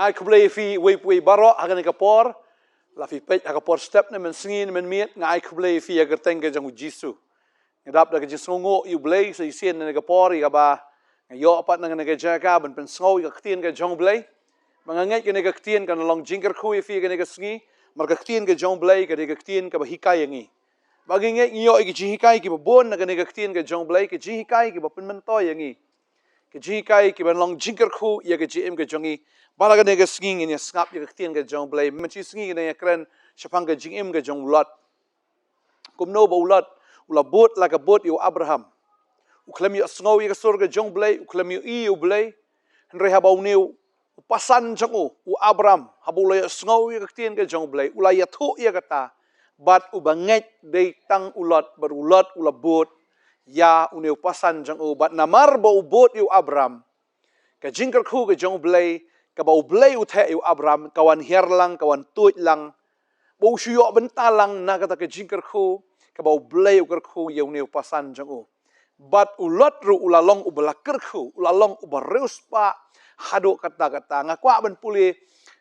Ai kublay fi we baro hagan kapor la fi pej kapor step na men singin men miet ngai kublay fi agar tengge jang jisu. Ngedap da jisu ngo yu blay so isien na kapor i ba yo apat na nga jaga ben pen sngo i ktien ga jong blay. Manganget ke nga ktien kan long jingker khu fi ga nga sngi mar ka ktien ga jong blay ka nga ktien ka ba hikai ngi. Bagi nge yo i ji hikai ki ba bon na nga ktien ga jong blay ke ji hikai ki ba pen men toy ngi. Ke ji hikai ki ben long jingker khu ya ga ji im ga jongi balaga nega singing in skap ya ktien ga jong blay menchi singing na kren shapang ga jing im ga jong ulat kumno ba ulat ula bot la ga bot yu Abraham uklem yu sngo ya sur ga jong blay uklem yu i yu blay henre ha ba uniu pasan jong u Abraham habula yu sngo ya ktien ga jong blay ula ya thu ya kata bat ubanget de tang ulat berulat ula bot ya uniu pasan jong u bat namar ba ubot yu Abraham ka jingker khu ga jong blay kabau blay uthe yu Abraham kawan herlang kawan tuit lang bau shuyo bentalang na kata ke jingker khu kabau blay uker khu yu neu pasan jong u bat ulot ru ulalong ubalaker khu ulalong ubareus pa hado kata ngakwa ben puli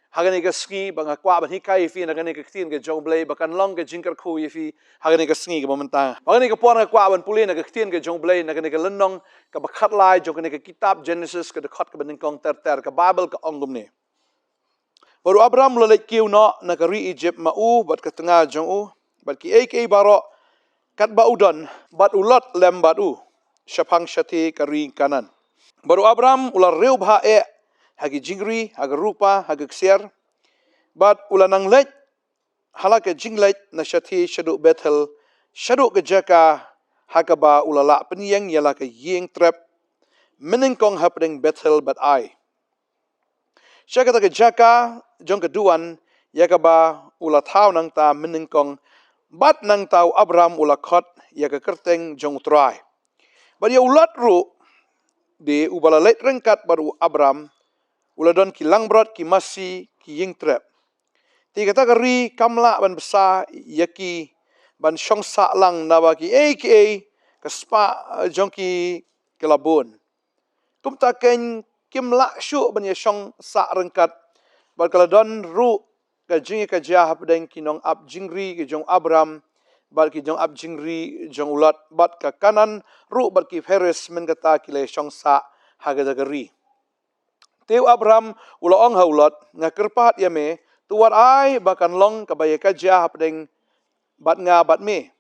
hagani ka ski ba ngakwa ben hikai fi na gani ka tin ke jong blay bakan long ke jingker khu fi hagani ka ski ka momenta hagani ka por ngakwa ben puli na ka tin ke jong blay na gani ka lenong ka bakhat lai jong gani ka kitab Genesis ka dekhat ka ben kong ter ka Bible ka ongum ni baru Abraham lo lek kiu no na ka ri Egypt mau bat ka tengah jong u bat ki ek baro kat ba udon bat ulot lem bat u shapang shati ka ri kanan baru Abraham ular reu bha hagi jingri hagi rupa hagi ksiar bat ulanang lek halaka jinglet na shati shadu Bethel shadu ke jaka hakaba ulala penyeng yala ke yeng trap menengkong hapdeng Bethel bat ai syakata ke jaka jong keduan yakaba ula thau nang ta menengkong bat nang tau Abraham ula khot ya ke kerteng jong trai bat ya ulat ru de ubala let rengkat baru Abraham uladon ki langbrot ki masi ki ying trap ti kata kari kamla ban besa yaki ban shongsa lang nawa ki aka kaspa jongki kelabon kum ta ken kimla shu ban ya shong sa rengkat ban kaladon ru ka jingi ka ja hapdeng kinong ab jingri ki jong Abraham bat ki jong ab jingri jong ulat bat ka kanan ru bat ki Heres men kata kile shongsa hagadagari Teu Abraham ula ong haulat nga kerpat ya me tuwat ai bakan long kabaya kaja hapdeng bat nga bat me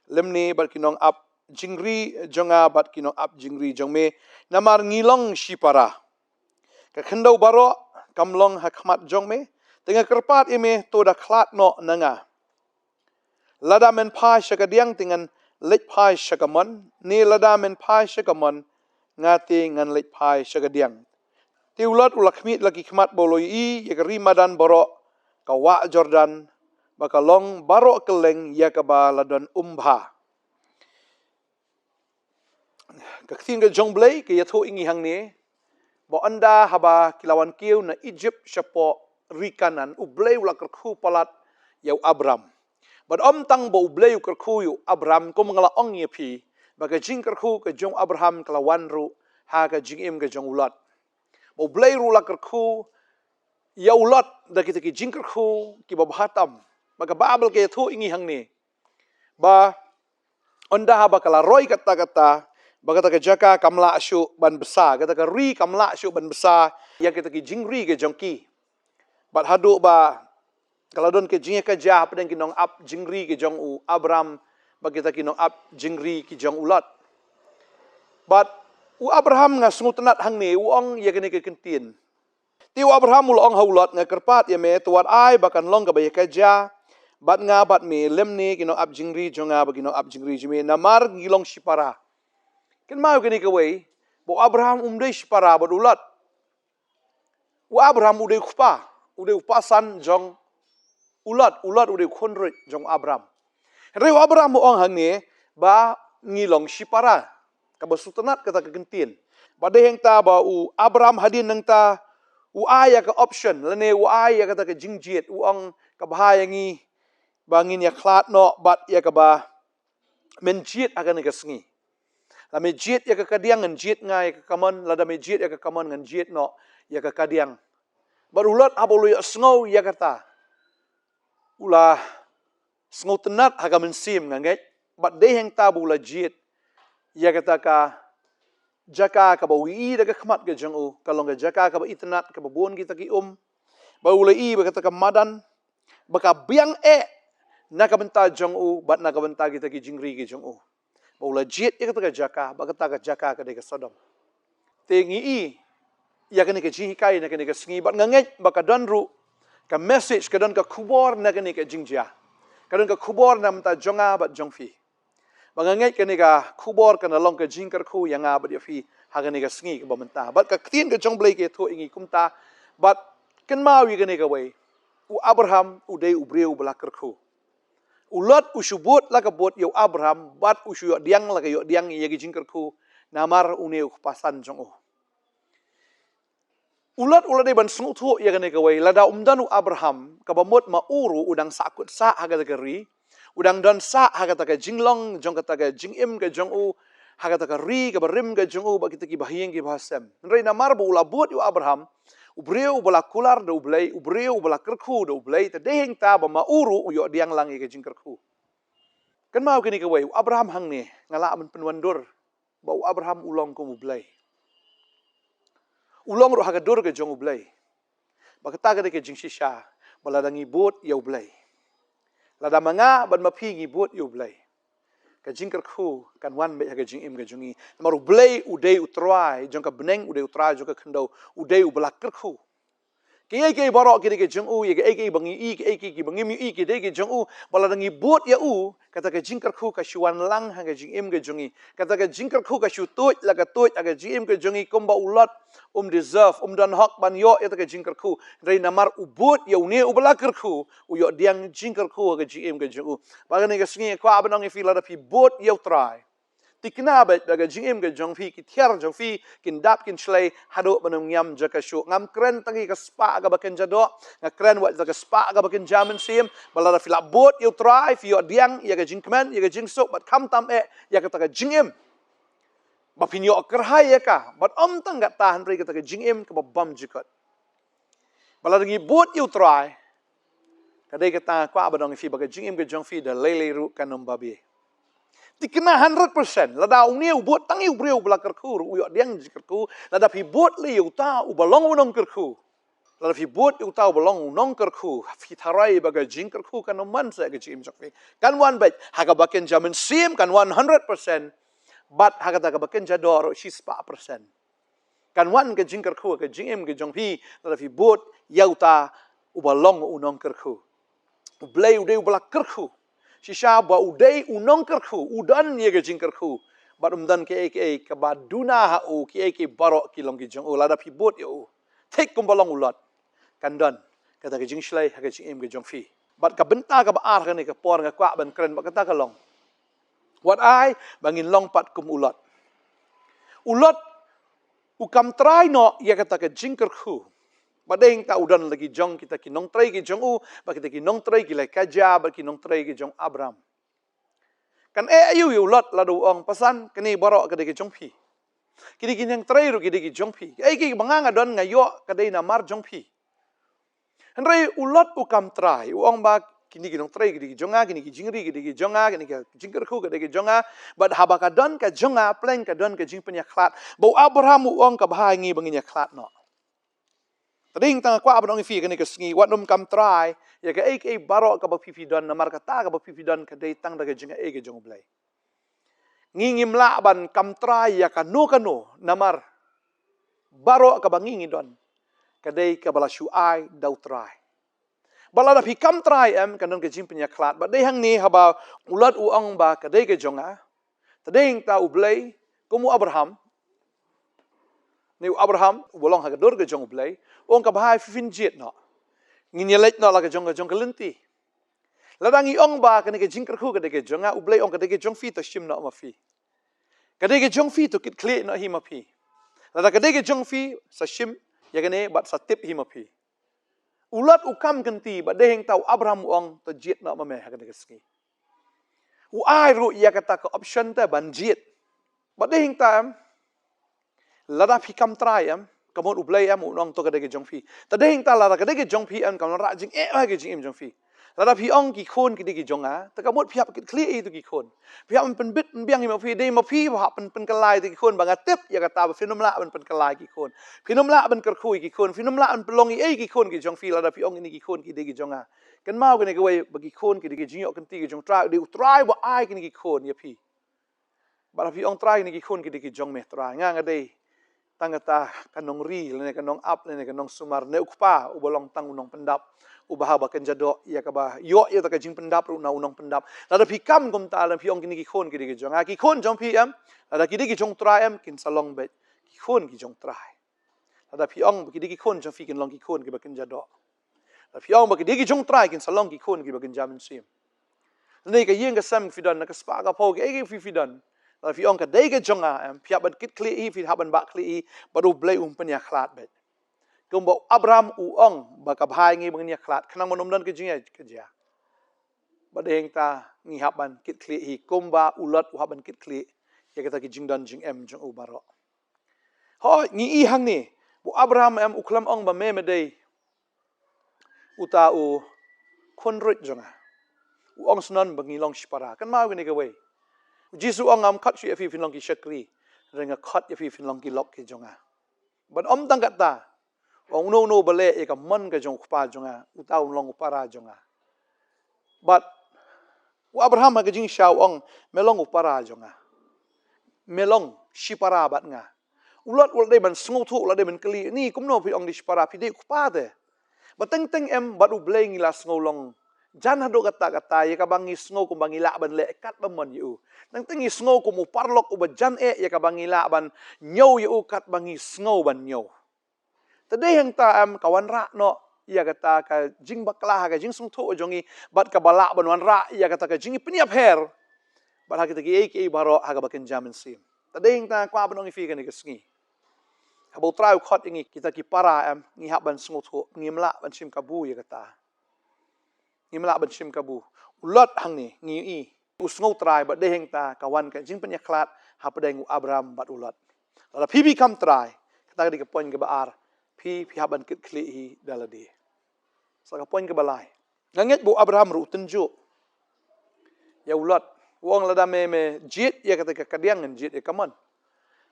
lemni bat kinong ap jingri jonga bat kinong ap jingri jong me namar ngilong shipara ka khendau baro kamlong hakmat jong me tengah kerpat ya me to da klat no nanga lada men pa shakadiang tingan lek pai shakamon ni lada men pai shakamon ngati ngan lek pai shakadiang tiulat ulakmit lagi khmat boloi i yakari madan boro kawa Jordan bakalong baro keleng yakaba ladon umbha kaksin ke jong blay ke yatho ingi hang ni bo anda haba kilawan kiu na Egypt shapo rikanan ublay ulakar khu palat yau Abraham but tang bo ublay ukar khu yu Abraham ko mangala ong yepi baga jingkar khu ke jong Abraham kalawan ru ha ka jingim ke jong ulat bo blay rula kerku ya ulat da kita ki jingker khu ki babhatam maka babel ke thu ingi hang ni ba onda ha bakala roy kata ba kata ke jaka kamla asyu ban besa kata ke ri kamla asyu ban besa ya kita ki jingri ke jongki bat hadu ba kalau don ke jingya ka ja pedang kinong ap jingri ke jong u Abraham ba kita kinong ap jingri ki jong ulat but u Abraham nga sungutenat hang ni uong ya kene ke kentin tiu Abraham ul ong haulat nga kerpat ya me tuat ai bakan long ka baya kaja bat nga bat me lem ni kino ab jingri jonga ba kino ab jingri jime namar ngilong shipara ken mau kene ke wei bo Abraham umdei shipara bat ulat u Abraham udei kupa udei upasan jong ulat udei khonrut jong Abraham reu Abraham ong hang ni ba ngilong shipara kabasutanat kata kegentin pada yang ta ba u Abraham hadin nang ta u aya ka option lene u aya kata ke jingjiet u ong ka bahayangi bangin ya klat no bat ya ka ba menjiet akan ka sngi la menjiet ya ka kadiang ngan jiet ngai ka kamon la da menjiet ya ka kamon ngan jiet no ya ka kadiang Barulat habulu ya sngau ya kata. Ula sngau tenat haga mensim nganget. Bat deheng tabu ula jit. Ya kata ka jaka ka bawi daga khmat ke jangu. Kalau ga jaka ka ba itnat ka babon kita ki Baula ba kata ka madan. Baka biang na kabenta jangu. Bat na kabenta kita ki jingri ki jangu. Baula jit ya kata ka jaka. Ba kata ka jaka ka deka Sodom. Tengi ya kani ka jihikai na kani ka singi bat nganget baka danru ka message ka dan ka kubor na kani ka jingjia ka dan ka kubor na mta jonga bat jongfi banganget kani ka kubor ka na long ka jingkar khu yang ba dia fi ha kani ka singi ka bamenta bat ka tin ka jongblai ke tho ingi kumta bat kan mawi kani ka wei u Abraham u dei u breu belakar khu ulat usubut la ka bot yo Abraham bat usu yo diang la ka yo diang ye ki jingkar khu namar uneu pasan jong Ulat dai ban sungu thu ya gane kawai lada umdanu Abraham kabamot mauru udang sakut sa haga ri udang dan sa haga taka jinglong jong kata ka jingim ka jong u haga taka ri ka barim ka jong u ba kita ki bahiyeng ki bahasem rei namar bu ula bot yu Abraham ubreu bala kular do ublei ubreu bala kerku do ublei ta deheng ta ba mauru u yo diang langi ka jing kerku kan mau kini kawai Abraham hang ni ngala amen penwandur bau Abraham ulong ko ublei Ulong ro haga dur ke jong ublay. Bakata ka ke jing shisha. Balada ngibot ya ublay. Lada manga ban mapi ngibot ya ublay. Ka jing kerku kan wan be haga jing im ka jongi. Namar ublay udai utrai jong ka beneng udai utrai jong ka kendo udai ublak kerku. Kaya barok kini ke jong u ya kaya bangi i kaya bangi mi i kaya ke jong u balada ngibot ya u kata ka jing kerku ka shuan lang haga jing im ka jongi. Kata ka jing kerku ka shu tuj la ka tuj haga jing im ka jongi komba ulat deserve dan hak ban yo ya ka jingkar ku rei namar ubut ya une ubalakar ku u yo diang jingkar ku ga gm ga ju bagani ga singi ko abanong i fila da pi bot yo try tikna ba daga gm ga jong fi ki thiar jong fi kin dap kin chlei hado banong yam jaka shu ngam kren tangi ka spa ga baken jado nga kren wa ka spa ga baken jaman sim balada fila bot yo try fi yo diang ya ga jingkman ya ga jingsuk bat kam tam ya ka ta ga gm Bapinyo kerhai ya ka, but tang gat tahan ri kata ke jingim ke babam jikot. Bala dengi bot you try. Kadai kata ko abadong fi baga jingim ke jong fi da lele ru kanom babi. Tikena 100%. Lada uniu bot tangi ubreu belakar ku uyo diang jikar ku. Lada fi bot li uta ubalong unong kerku. Lada fi bot uta ubalong unong kerku. Fi tarai baga jingkar ku kanom man sa ke jingim jong fi. Kan wan bet haga baken jamin sim kan 100%. But hakata ka baken jador she's 4%. Kan wan ke jingkar khu ke jingem ke jongpi la fi bot yauta ubalong unong kerku. Ublei udai ubala kerku. Shisha ba udai unong kerku udan ye ke jingkar khu. But umdan ke ka baduna ha u ke barok ki long ki jong la da fi bot yo. Take kumbalong ulat. Kan dan kata ke jing shlai ha ke jingem ke jongfi. But ka benta ka ba ar ka ni ka por nga kwa ban kren ba kata ka long. What I bangin long pat kum ulat. Ulat ukam try no ya kata ke jingker khu. Badeng ta udan lagi jong kita ki nong try ki jong u ba kita ki nong try ki lai kaja ba ki nong try ki jong Abraham. Kan ayu ulat la do ong pasan kini barok ke de jong pi. Kini yang try ru ki de jong pi. Ki manganga don ngayo ka de na mar jong pi. Henry ulat ukam try uong ba kini kinong try kini jonga kini jingri kini jonga kini jingker ku kini jonga but habaka don ka jonga plan ka don ka jing penya klat bau Abraham uang ka bahangi banginya klat no tading tanga kwa abang fi kini kesengi wat nom kam try ya ka barok ka ba pipi don namar kata ka ba pipi don ka dei tang daga jinga ke jong blai ngingim la ban kam try ya ka no namar barok ka bangingi don ka dei ka bala shu ai dau try Balada fi kam try kanon ke jimpnya klat ba dei hang ni haba ulat uang ba ka dei ke jonga tadeng ta ublei kumu Abraham ni Abraham bolong ha dor ke jong ublei ong ka bahai fin jet no nginyelet no la ke jong kelenti ladang i ong ba ka ni ke jingker khu ka de ke jonga ublei ong ka de ke jong fi to shim no ma fi ka de ke jong fi to kit kle no hi ma fi lada ka de ke jong fi sa shim ya ka ne bat sa tip hi ma fi Ulat ukam kenti ba deheng tau Abraham uang to jet na mame ha kadek ski. Ai ru ya kata ka option ta ban jet. Ba deheng ta lada fi kam try kamot ublay am unong to kadege jong phi tadeng ta la kadege jong phi am kam ra jing ha ge jing im jong phi la phi ong ki khon ki dege jong a ta kamot phi ki clear tu ki khon phi am pen bit biang im phi de ma phi ha pen kalai tu ki khon bang atep ya kata phi nom la pen kalai ki khon phi nom la pen khui ki khon phi nom la pen long i ki khon ki jong phi la phi ong ni ki khon ki dege jong a kan mau ke ne ke bagi khon ki dege jing yo kan ti ki jong try wa ai ki ni ki khon ya phi ba phi ong try ni ki khon ki dege jong me try nga nga dei tangata kanong ri lene kanong up lene kanong sumar ne ukpa ubolong tang unong pendap ubaha ba kenjado ya ka ba yo ya ta ka jing pendap ru na unong pendap la phi kam kom ta la phi ong kini ki khon ki jong a ki khon jong phi am la ki ki jong try am kin salong bet ki khon ki jong try la phi ong ki khon jong phi kin long ki khon ki ba kenjado la phi ong ba ki jong try kin salong ki khon ki ba ken jamin sim ne ka yeng ka sam fi don na ka spa ka po ki fi don la phi ong ka dei ka jong a am phi ban kit kli i phi haban ba kli i ba ru blai penya khlat bet kum bo Abraham ong ba ka bhai ngi bang nya khlat khnang monom dan ke jing ke ja ba deng ta ngi haban kit kli hi kum ba ulot haban kit kli ya ka ta ki jing dan jing em jong u baro ho ngi i hang ni bo Abraham am uklam ong ba me dei uta u khonrit jonga u ong snon ba ngi long shpara kan ma ni ka wei jisu ong am khat shi fi fin long ki shakri renga khat ya fi fin long ki lok ki jonga ban om tang ta ong no bale e ka man ka jong pa jonga uta long upara jonga but Abraham ka jing shaw ong melong upara jonga melong shipara bat nga ulot ul dei ban sngu thu la dei ban kli ni kum no phi ong di shipara phi dei upa de bateng teng em bat u bleng la sngu long jan hado kata ye ka bangi sngu kum bangi la ban le kat ba mon yu nang tengi sngu kum parlok u ba jan ye ka bangi la ban nyau yu kat bangi sngu ban nyau tadei hang ta am kawan ra no ya kata ka jing bakla ka jing sung tho jongi bat ka bala ban wan ra ya kata ka jing piniap her bat ha kita ki baro ha ka baken jamin sim tadei hang ta kwa ban ong fi ka ni ka sngi ha bo trau khot ngi kita ki para am ngi ha ban sung tho ngimla ban sim ka bu ya kata ngimla ban sim ka bu ulot hang ni ngi i usngau trai bat dei hang ta kawan ka jing penya khlat ha padeng Abraham bat ulot la phi kam trai kata di ka poin ka ba ar phi haban kit kli hi daladi saka poin ke balai nganget bu Abraham ru tenju ya ulat wong lada me jit ya kata ka kadiang ngan jit ya kaman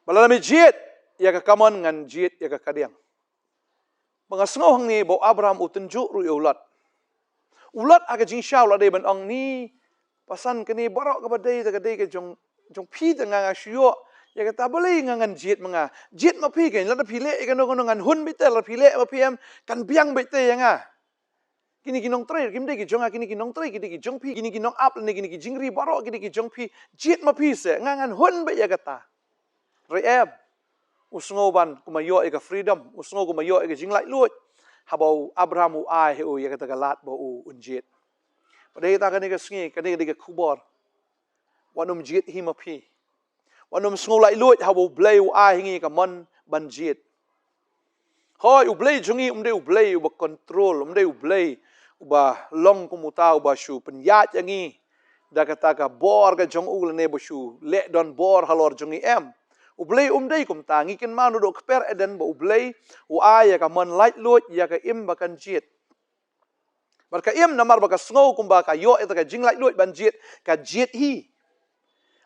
balada me jit ya ka kaman ngan jit ya ka kadiang bangasngau hang ni bu Abraham u tenju ru ulat aga jing shaw la de ban ong ni pasan ke ni borok ka badai ta kadai ke jong phi ta nga shio ya kata boleh ngangan jit menga jit ma phi ke la phi le ke no ngan hun bitel la phi le ma phi am kan biang bete ya nga kini kinong tre kim de ki jonga kini kinong tre ki jong phi kini kinong up ne kini ki jingri baro kini ki jong phi jit ma phi se ngangan hun be ya kata re em usngo ban kumayo e ka freedom usngo kumayo e ka jinglai lut habau Abraham u ai u ya kata galat bo u unjit padai ta kani ka sngi kani ka khubor wanum jit hi ma phi wanum sngo lai lut habau blai u ai ngi ka mon ban jit hoi u blai jungi umde u blai u ba control umde u blai uba long kumuta uba shu penyat yangi da kata ka bor ka jong u ne bo shu le don bor halor jungi em ublei umdei kum ta ngi ken manu do kper eden bo ublei u aya ka mon light lut ya ka im bakan jit barka im namar baka sngo kum ba ka yo eta ka jing light lut ban jit ka jit hi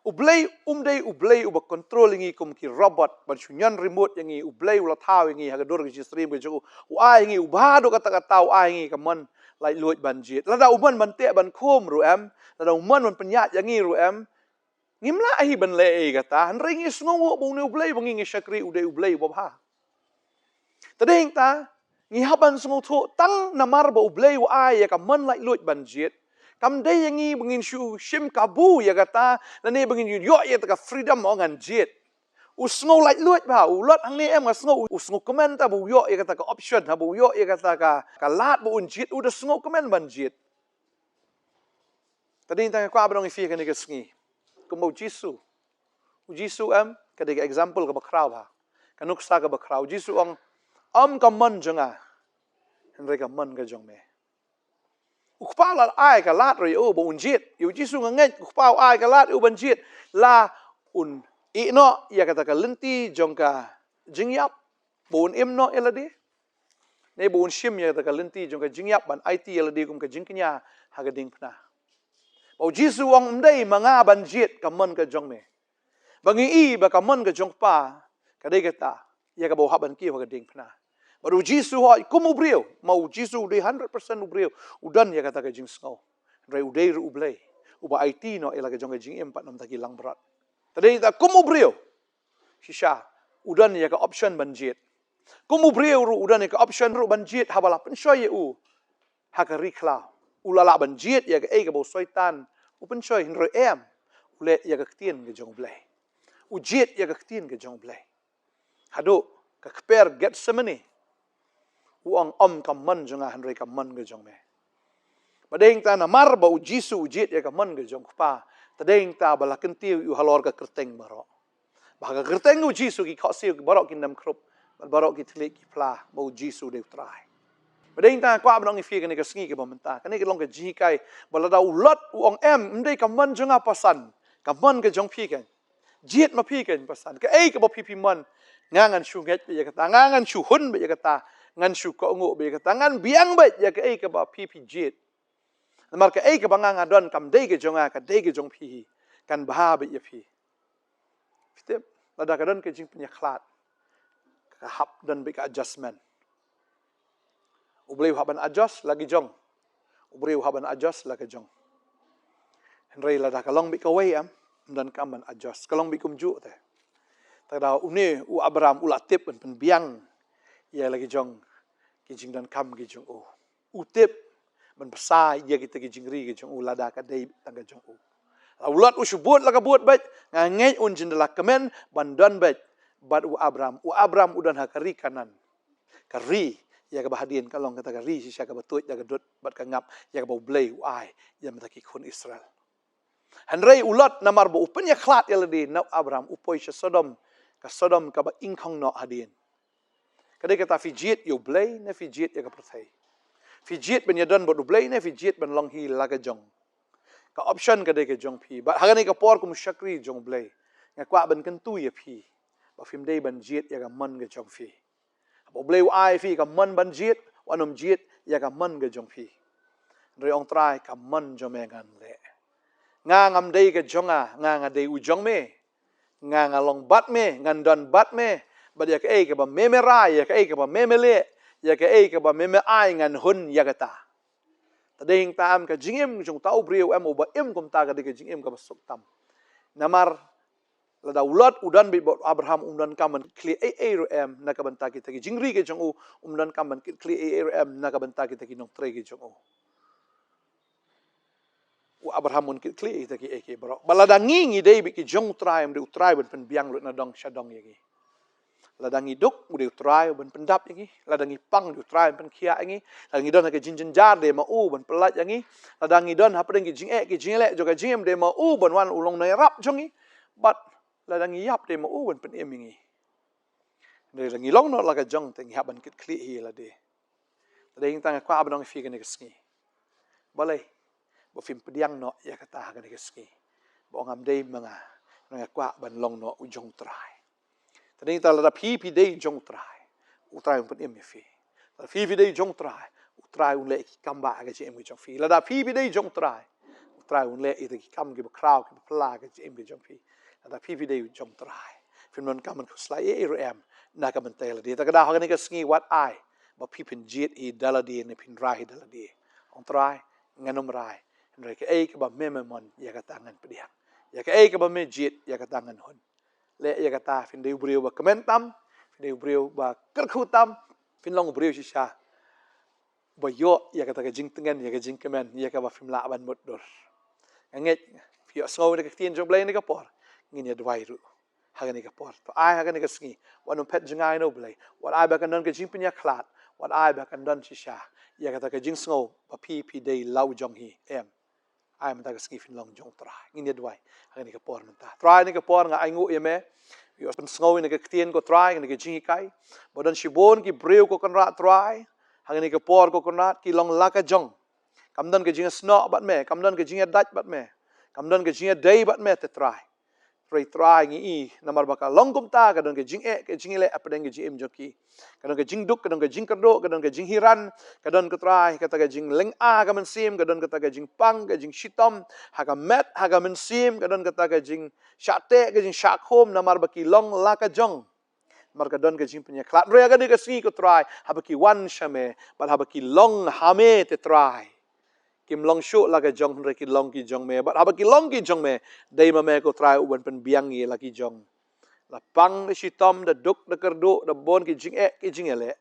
ublei umdei ublei uba controlling ngi kum ki robot ban shunyan remote yangi ublei ula thaw ngi ha ka dor ki stream be jo u ai ngi uba do ka ta ka taw ai ngi ka mon light lut ban jit lada uman ban te ban khom ru em lada uman ban penyat yangi ru em ngimla hi ban le e kata hanring is ngo bo ne ublei bangi ngi shakri ude ublei bo ha tadeng ta ngi haban sngo tho tang namar bo ublei u ai ka man lai lut ban jit kam dei yangi bangin shu shim kabu ya kata la ne bangin yo ya ta freedom ngan jit usngo lai lut ba ulot ang ne em nga sngo usngo comment ta bu yo ya kata ka option ha bu yo ya kata ka lat bo un jit u de sngo comment ban jit tadeng ta ka ba ngi fi ka ni ka sngi kumau Jisu am kadega example ka bakraw ha kanuksa ka bakraw Jisu ang ka man jonga henre ka man ka jong me ukpa la ai ka lat ro yo bo unjit yu Jisu nganget ukpa ai ka lat u banjit la un ino ya kata ka lenti jong ka jingyap Bun im no eladi. Nei bun shim ya ta kalenti jong ka jingyap ban IT eladi kum ka jingknya hagading pna. Bau Jisu wang mdai manga ban jiet kaman ka jong me. Bangi I ba kaman ka jong pa kadai kata ya ka bau haban ki hagading pna. Baru Jisu ho kumubrio mau Jisu de 100% ubrio udan ya kata ka jing sngau. Rai udai ru ublai. Uba IT no ela ka jong ka jing empat nam taki lang berat. Tadai ta kumubrio. Shisha udan ya ka option ban jiet. Kumubrio ru udan ya ka option ru ban jiet habala penshoy u hakari klau. Ulala ban jiet ya ka ei ka bau soitan u penshoy hinro em ule ya ka ktien ka jong blai. U jiet ya ka ktien ka jong blai. Hado ka kper Getsemani. Uang kaman jonga hanrei kaman ka jong me. Badeng ta na mar ba u Jisu jiet ya kaman ka jong pa. Tadeng ta bala kentiu u halor ka kerteng baro. Bahaga kerteng u Jisu ki khosiu ki barok ki nam krup. Barok ki tlik ki pla ba u Jisu de trai. Badeng ta kwa banong ifi ka ni ka sngi ka bamenta. Kani ka long ka jikai bala da ulot uang mdei kaman jonga pasan. Kaman ka jong pi kan. Jiet ma pi kan pasan. Ka ei ka ba pi man ngangan shu nget be ya kata ngangan shu hun be ya kata ngan shu ko ngo be ya kata ngan biang be ya ka ei ka ba pi jiet. Namar ka ei ka ba ngangan don kam dei ka jonga ka dei ka jong pi kan bah be ya pi. Fitep lada ka don ka jing punya khlat. Ka hap don be ka adjustment. Ubleu haban adjust lagi jong. Ubleu haban adjust lagi jong. Henry lada ka long be ka way am dan kaman adjust. Kalong be kum ju te. Tada une u Abraham ulatip pen biang ya lagi jong ki jing dan kam ki jong u. Utip ben besai ya kita ki jing ri ki jong u lada ka dei tangga jong u. Ulat u subut la ka buat bet ngai un jindala kemen bandan bet bad u Abraham udan hakari kanan. Kari ya ka bahadien kalong kata kari si ka betut ya ka dut bat ka ngap ya ka bau blai u ai ya mataki kun Israel. Hanrei ulat namar bo upen ya khlat ya ladi na Abraham upoi Sodom ka Sodom ka ba ingkong no hadien. Kadai kata fijiet yo blai na fijiet ya ka perthai. Fijiet ben yadan bo blai na fijiet ben long hi la ka jong. Ka option kadai ka jong pi. Ba hagani ka por ku musyakri jong blai. Nga kwa ben kentu ya pi. Ba fim dei ben jiet ya ka man ka jong fi. Bo blai ai fi ka man ban jiet wanom jiet ya ka man ka jong fi. Re ong trai ka man jong me ngan le. Nga ngam dei ka jonga nga dei u jong me. Nga long bat me ngan don bat me ba ya ka ei ka ba meme rai ya ka ei ka ba meme le ya ka ei ka ba meme ai ngan hun ya ka ta tadeng tam ka jingim jong tau brio em ba em kum ta ka de ka jingim ka basuk tam namar la daulat udan bi Abraham umdan kaman kli ei ro em na ka banta kita ki jingri ke jong u umdan kaman kli ei ro em na ka banta kita ki nong tre ki jong u Abraham mun kli ita ki eke bro baladangi ngi dei bi ki jong traim de utrai ben pen biang lut na dong shadong yagi ladangi duk de utrai ben pendap yagi ladangi pang de utrai pen kia yagi ladangi don ka jinjin jar de ma u ben pelat yagi ladangi don ha pedeng ki jing e ki jing le jo ka jing de ma u ben wan ulong nai rap jongi bat ladangi yap de ma u ben pen em yagi de ladangi long no la ka jong teng ha ben kli hi la de ding tang kwa abang fi ka ni ski balai bo fim pediang no ya kata ka ni ski bo ngam dei manga nga kwa ban long no ujong trai tading ta la pi dei jong trai utrai un pen em fi la fi dei jong trai utrai un le ki kamba ka jem jong fi la da pi dei jong trai utrai un le i ki kam ki crowd ki pla ka jem jong fi la da pi dei jong trai fin non kam ko slai e ro em na ka ban tel di ta ka da ha ni ka ski what I ba pi pen jet i dala di ne pin rai dala di on trai nganom rai Ndre ka ei ka ba meme mon ya ka tangan pediang. Ya ka ei ka ba mejit ya ka tangan hon. Le ya ka ta fin deu brio ba kementam, fin deu brio ba kerkhutam, fin long brio si sha. Ba yo ya ka ta ka jing tengen ya ka jing kemen ya ka ba fim la ban mot dor. Nget fi so ne ka tien jong blai ne ka por. Ngin ya dwai ru. Ha ga ne ka por. To ai ha ga ne ka sngi. Wan pet jingai no blai. Wat ai ba kan don ka jing penya klat. Wat ai ba kan don si sha. Ya ka ta ka jing sngo ba pi dei lau jong hi em. Ai man ta ka skifin long jong trai ngin dwai ha ni ka por man ta trai ni ka por nga ai ngu ye me yo pen sngo ni ka tien ko trai ni ka jingi kai bodan shibon ki breu ko kan ra trai ha ni ka por ko kan ra ki long la ka jong kam dan ka jinga sno bat me kam dan ka jinga dach bat me kam dan ka jinga dei bat me te trai try ngi namar baka longkum ta kadon ke jing ke jing ile apa deng ke jim joki kadon ke jing duk kadon ke jing kerdo kadon ke jing hiran kadon ke try kata ke jing leng a ka men sim kadon kata ke jing pang ke jing shitom ha ka met ha ka men sim kadon kata ke jing shate ke jing shakhom namar baki long la ka jong mar kadon ke jing punya klat rea ka de ke si ko try ha baki wan shame but ha baki long hame te try kim long shu la ka jong re ki long ki jong me but ha baki long ki jong me dei ma me ko try uban pen biang ye la ki jong la pang de shitom de duk de kerdu de bon ki jing ki jing ele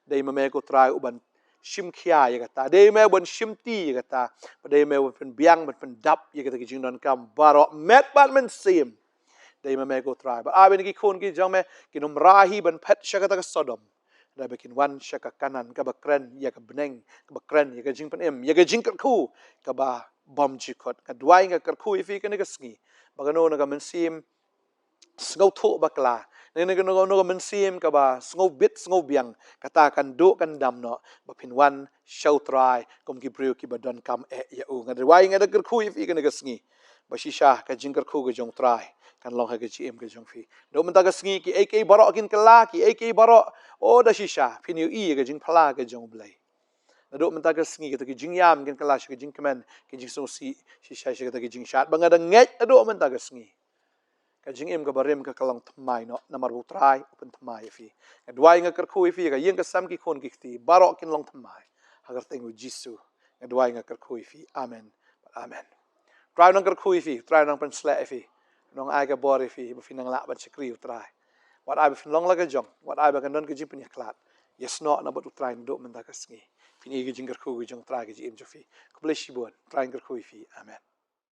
dei ma me ko try uban shim khia ye kata dei me bon shim ti ye kata dei me bon pen biang bon pen dap ye kata ki jing don kam baro met ban men sim dei ma me ko try but aben ki khon ki jong me ki num rahi ban phet shakata ka sodom da bikin wan shaka kanan ka bakren ya ka beneng ka bakren ya ka jing pen em ya ka jing ku ka ba bom jikot ka dwai nga ku ifi ka ne ka sngi bagano na ka men sim sngo thu bakla ne ne no no men sim ka ba sngo bit sngo biang kata kan do kan dam no ba pin wan show try kom ki brio ki badon kam ya u nga dwai nga da ku ifi ka ne ka sngi ba shisha ka jing ku ga jong try kan long ha ka chi em ka jong fi do man ta ka sngi ki ak baro kin kala ki ak baro o da shisha pin yu i ka jing phala ka jong blai na do man ta ka sngi ka ki jing yam kin kala shi ka jing kemen ki jing so si shisha shi ka ki jing shat ba nga da nget do man ta ka sngi ka jing em ka barim ka kalang thamai no namar bu try open thamai fi ka dwai nga kar khu fi ka yeng ka sam ki khon ki ti baro kin long thamai agar tengu jisu ka dwai nga kar khu fi amen amen try nang kar khu fi try nang pen sla fi nong ai ka bor fi ba fi nang la ban sikri try wat ai ba fin long la ka jong wat ai ba kan don ka jing pen klat yes no na ba tu try do man ta ka sngi fi ni ka jing kar khu jong try ka jing em jo fi ko bless you bon try kar khu fi amen